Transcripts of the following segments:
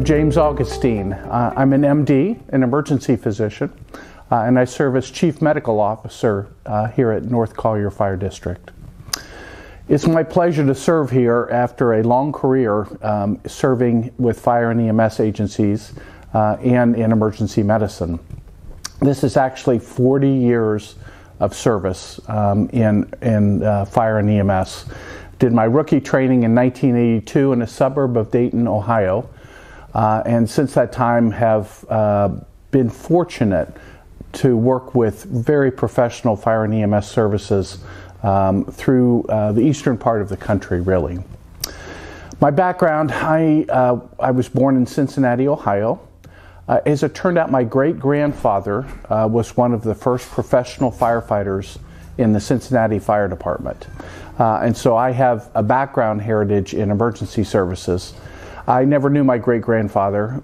James Augustine. I'm an MD, an emergency physician, and I serve as Chief Medical Officer here at North Collier Fire District. It's my pleasure to serve here after a long career serving with fire and EMS agencies and in emergency medicine. This is actually 40 years of service in fire and EMS. Did my rookie training in 1982 in a suburb of Dayton, Ohio, and since that time have been fortunate to work with very professional fire and EMS services through the eastern part of the country, really. My background, I was born in Cincinnati, Ohio. As it turned out, my great-grandfather was one of the first professional firefighters in the Cincinnati Fire Department. And so I have a background heritage in emergency services. I never knew my great-grandfather.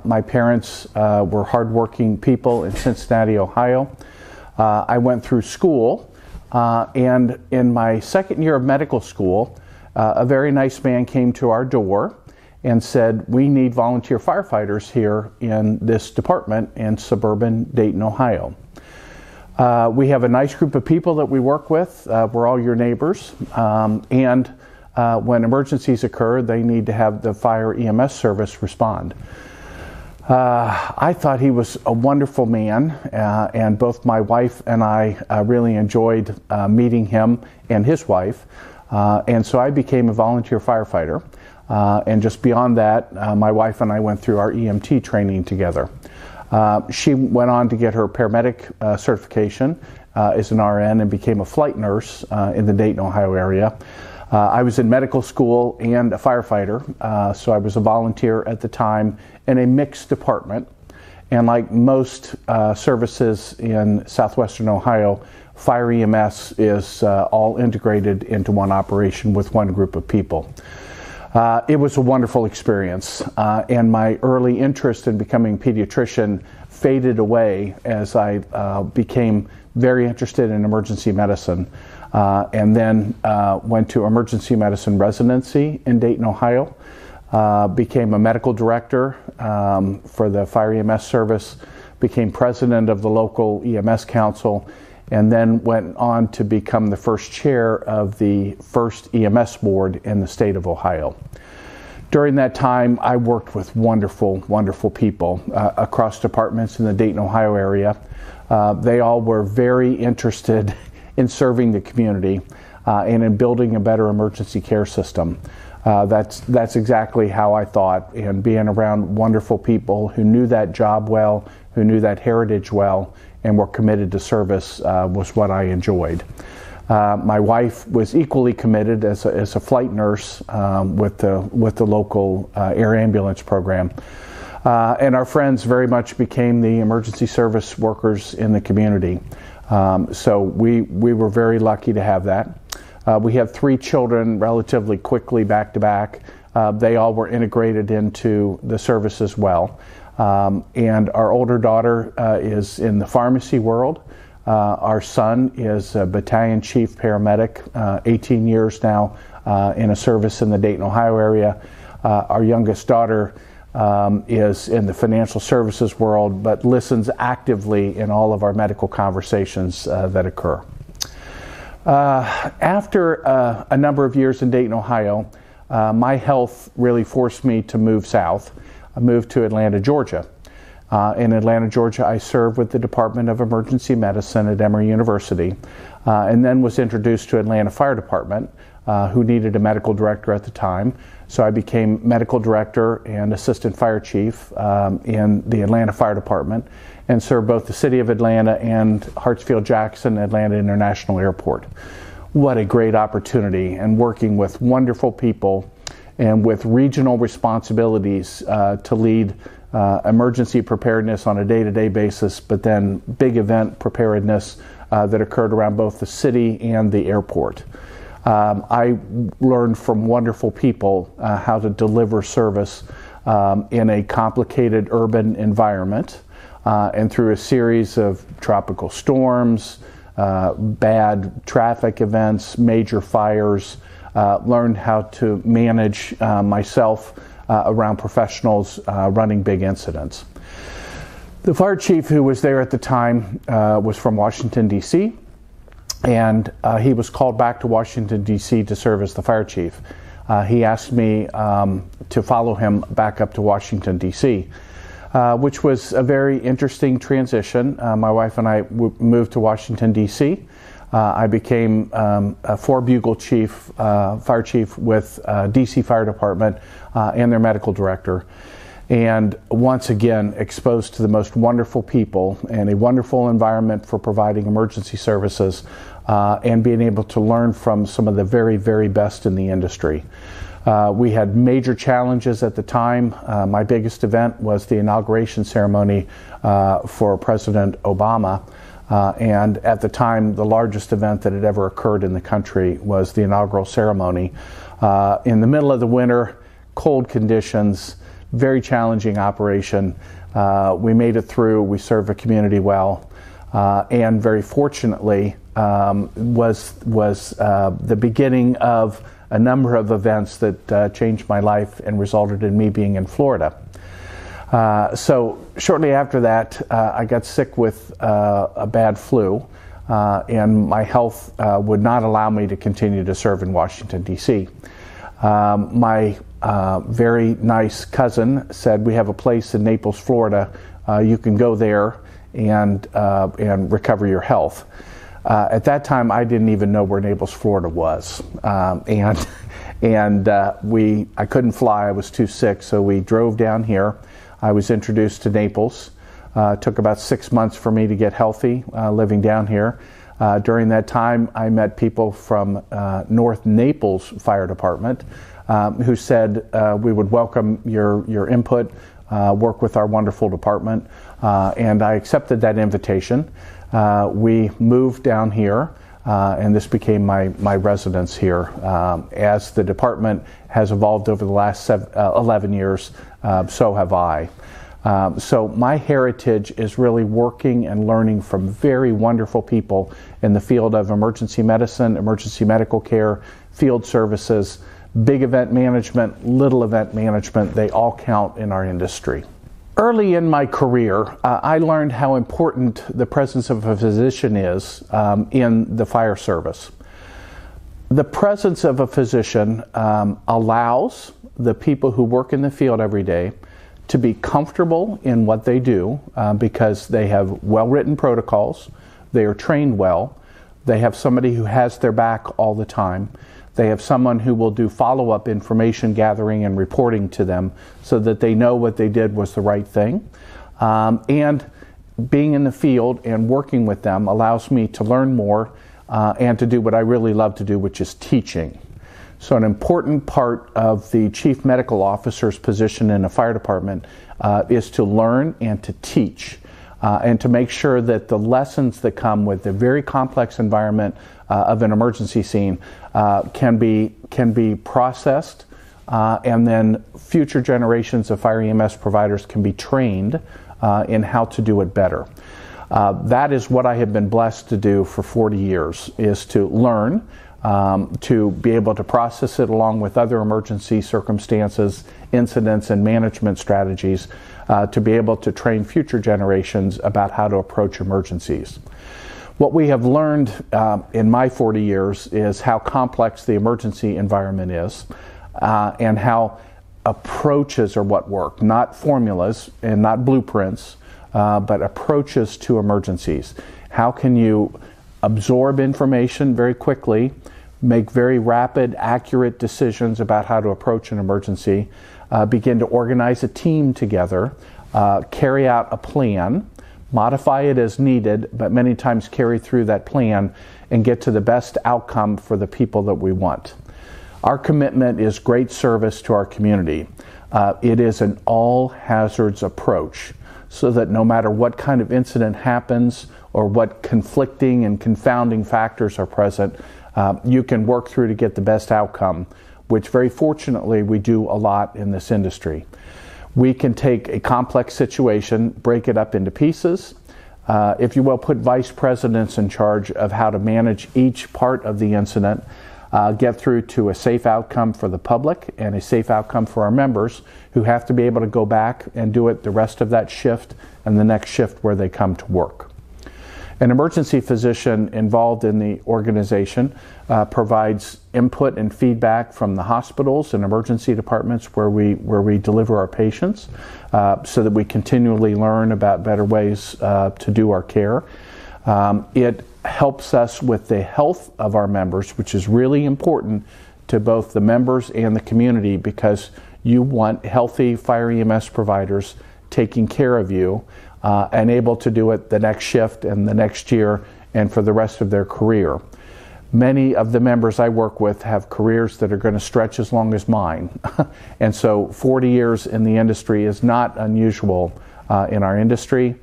My parents were hardworking people in Cincinnati, Ohio. I went through school, and in my second year of medical school, a very nice man came to our door and said, "We need volunteer firefighters here in this department in suburban Dayton, Ohio. We have a nice group of people that we work with. We're all your neighbors. And when emergencies occur, they need to have the fire EMS service respond." I thought he was a wonderful man, and both my wife and I really enjoyed meeting him and his wife. And so I became a volunteer firefighter. And just beyond that, my wife and I went through our EMT training together. She went on to get her paramedic certification as an RN and became a flight nurse in the Dayton, Ohio area. I was in medical school and a firefighter, so I was a volunteer at the time in a mixed department. And like most services in southwestern Ohio, fire EMS is all integrated into one operation with one group of people. It was a wonderful experience, and my early interest in becoming a pediatrician faded away as I became very interested in emergency medicine, and then went to emergency medicine residency in Dayton, Ohio, became a medical director for the fire EMS service, became president of the local EMS council, and then went on to become the first chair of the first EMS board in the state of Ohio. During that time, I worked with wonderful, wonderful people across departments in the Dayton, Ohio area. They all were very interested in serving the community and in building a better emergency care system. That's exactly how I thought, and being around wonderful people who knew that job well, who knew that heritage well, and were committed to service was what I enjoyed. My wife was equally committed as a flight nurse with the local air ambulance program. And our friends very much became the emergency service workers in the community. So we were very lucky to have that. We have 3 children relatively quickly back to back. They all were integrated into the service as well. And our older daughter is in the pharmacy world. Our son is a battalion chief paramedic, 18 years now in a service in the Dayton, Ohio area. Our youngest daughter is in the financial services world, but listens actively in all of our medical conversations that occur. After a number of years in Dayton, Ohio, my health really forced me to move south. I moved to Atlanta, Georgia. In Atlanta, Georgia, I served with the Department of Emergency Medicine at Emory University, and then was introduced to Atlanta Fire Department, who needed a medical director at the time. So I became medical director and assistant fire chief in the Atlanta Fire Department, and served both the city of Atlanta and Hartsfield-Jackson Atlanta International Airport. What a great opportunity, and working with wonderful people and with regional responsibilities to lead emergency preparedness on a day-to-day basis, but then big event preparedness that occurred around both the city and the airport. I learned from wonderful people how to deliver service in a complicated urban environment, and through a series of tropical storms, bad traffic events, major fires, learned how to manage myself around professionals running big incidents. The fire chief who was there at the time was from Washington, D.C., and he was called back to Washington, D.C. to serve as the fire chief. He asked me to follow him back up to Washington, D.C., which was a very interesting transition. My wife and I moved to Washington, D.C. I became a 4-bugle chief, fire chief with D.C. Fire Department and their medical director. And once again, exposed to the most wonderful people and a wonderful environment for providing emergency services and being able to learn from some of the very, very best in the industry. We had major challenges at the time. My biggest event was the inauguration ceremony for President Obama. And at the time, the largest event that had ever occurred in the country was the inaugural ceremony. In the middle of the winter, cold conditions, very challenging operation. We made it through. We served the community well, and very fortunately was the beginning of a number of events that changed my life and resulted in me being in Florida. So shortly after that, I got sick with a bad flu, and my health would not allow me to continue to serve in Washington, D.C. My very nice cousin said, "We have a place in Naples, Florida. You can go there and recover your health." At that time, I didn't even know where Naples, Florida was, I couldn't fly. I was too sick, so we drove down here. I was introduced to Naples. It took about 6 months for me to get healthy living down here. During that time, I met people from North Naples Fire Department who said we would welcome your input, work with our wonderful department, and I accepted that invitation. We moved down here, and this became my residence here. As the department has evolved over the last 11 years, so have I. So my heritage is really working and learning from very wonderful people in the field of emergency medicine, emergency medical care, field services, big event management, little event management. They all count in our industry. Early in my career, I learned how important the presence of a physician is in the fire service. The presence of a physician allows the people who work in the field every day to be comfortable in what they do because they have well-written protocols, they are trained well, they have somebody who has their back all the time, they have someone who will do follow-up information gathering and reporting to them so that they know what they did was the right thing. And being in the field and working with them allows me to learn more and to do what I really love to do, which is teaching. So an important part of the chief medical officer's position in a fire department is to learn and to teach and to make sure that the lessons that come with the very complex environment of an emergency scene can be processed and then future generations of fire EMS providers can be trained in how to do it better. That is what I have been blessed to do for 40 years, is to learn, to be able to process it along with other emergency circumstances, incidents, and management strategies, to be able to train future generations about how to approach emergencies. What we have learned in my 40 years is how complex the emergency environment is and how approaches are what work, not formulas and not blueprints, but approaches to emergencies. How can you absorb information very quickly, make very rapid, accurate decisions about how to approach an emergency, begin to organize a team together, carry out a plan, modify it as needed, but many times carry through that plan and get to the best outcome for the people that we want. Our commitment is great service to our community. It is an all hazards approach, so that no matter what kind of incident happens or what conflicting and confounding factors are present, you can work through to get the best outcome, which very fortunately we do a lot in this industry. We can take a complex situation, break it up into pieces, if you will, put vice presidents in charge of how to manage each part of the incident, get through to a safe outcome for the public and a safe outcome for our members, who have to be able to go back and do it the rest of that shift and the next shift where they come to work. An emergency physician involved in the organization provides input and feedback from the hospitals and emergency departments where we deliver our patients, so that we continually learn about better ways to do our care. It helps us with the health of our members, which is really important to both the members and the community, because you want healthy fire EMS providers taking care of you and able to do it the next shift and the next year and for the rest of their career. Many of the members I work with have careers that are going to stretch as long as mine. And so 40 years in the industry is not unusual in our industry.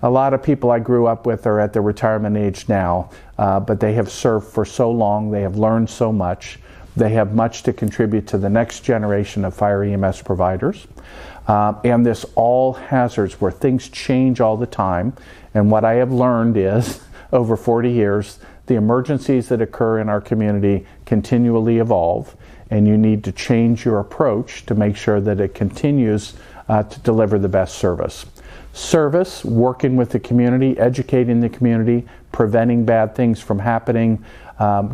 A lot of people I grew up with are at their retirement age now, but they have served for so long, they have learned so much, they have much to contribute to the next generation of fire EMS providers. And this all hazards, where things change all the time. And what I have learned is, over 40 years, the emergencies that occur in our community continually evolve, and you need to change your approach to make sure that it continues to deliver the best service. Service, working with the community, educating the community, preventing bad things from happening,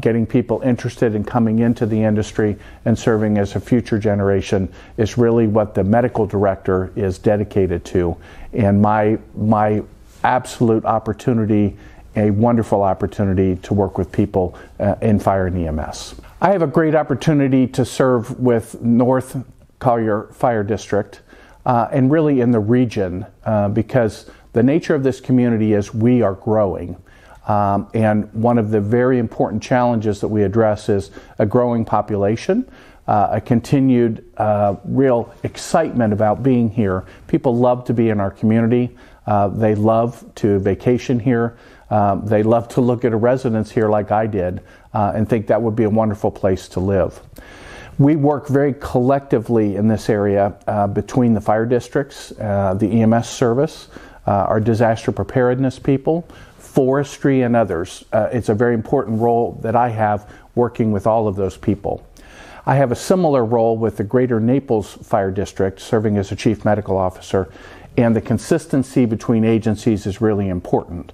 getting people interested in coming into the industry and serving as a future generation is really what the medical director is dedicated to. And my absolute opportunity, a wonderful opportunity to work with people in fire and EMS. I have a great opportunity to serve with North Collier Fire District and really in the region because the nature of this community is we are growing. And one of the very important challenges that we address is a growing population, a continued real excitement about being here. People love to be in our community. They love to vacation here. They love to look at a residence here like I did and think that would be a wonderful place to live. We work very collectively in this area between the fire districts, the EMS service, our disaster preparedness people, forestry, and others. It's a very important role that I have working with all of those people. I have a similar role with the Greater Naples Fire District, serving as a Chief Medical Officer, and the consistency between agencies is really important.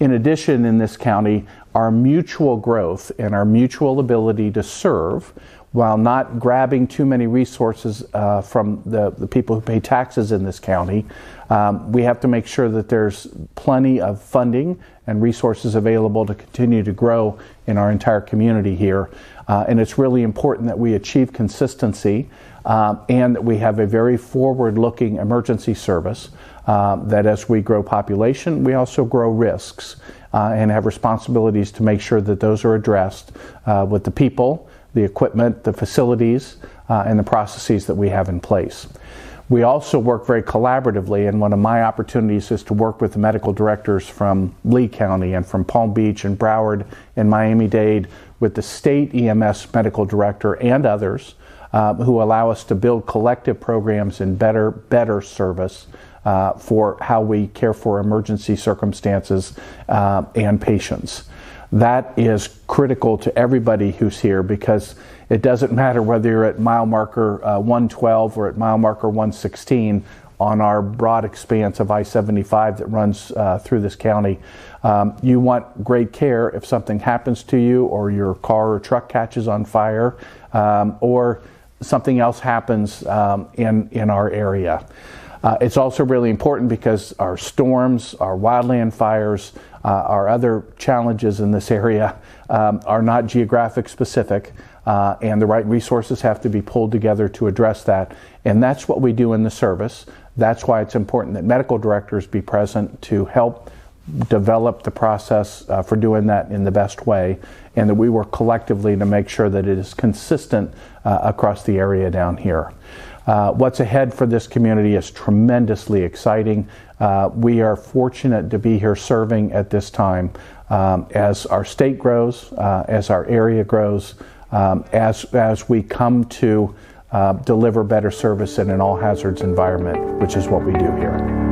In addition, in this county, our mutual growth and our mutual ability to serve, while not grabbing too many resources from the people who pay taxes in this county, we have to make sure that there's plenty of funding and resources available to continue to grow in our entire community here. And it's really important that we achieve consistency and that we have a very forward-looking emergency service, that as we grow population, we also grow risks and have responsibilities to make sure that those are addressed with the people, the equipment, the facilities, and the processes that we have in place. We also work very collaboratively, and one of my opportunities is to work with the medical directors from Lee County and from Palm Beach and Broward and Miami-Dade, with the state EMS medical director and others who allow us to build collective programs and better service for how we care for emergency circumstances and patients. That is critical to everybody who's here, because it doesn't matter whether you're at mile marker 112 or at mile marker 116 on our broad expanse of I-75 that runs through this county. You want great care if something happens to you, or your car or truck catches on fire, or something else happens in our area. It's also really important because our storms, our wildland fires, our other challenges in this area are not geographic specific, and the right resources have to be pulled together to address that. And that's what we do in the service. That's why it's important that medical directors be present to help develop the process for doing that in the best way, and that we work collectively to make sure that it is consistent across the area down here. What's ahead for this community is tremendously exciting. We are fortunate to be here serving at this time as our state grows, as our area grows, as we come to deliver better service in an all hazards environment, which is what we do here.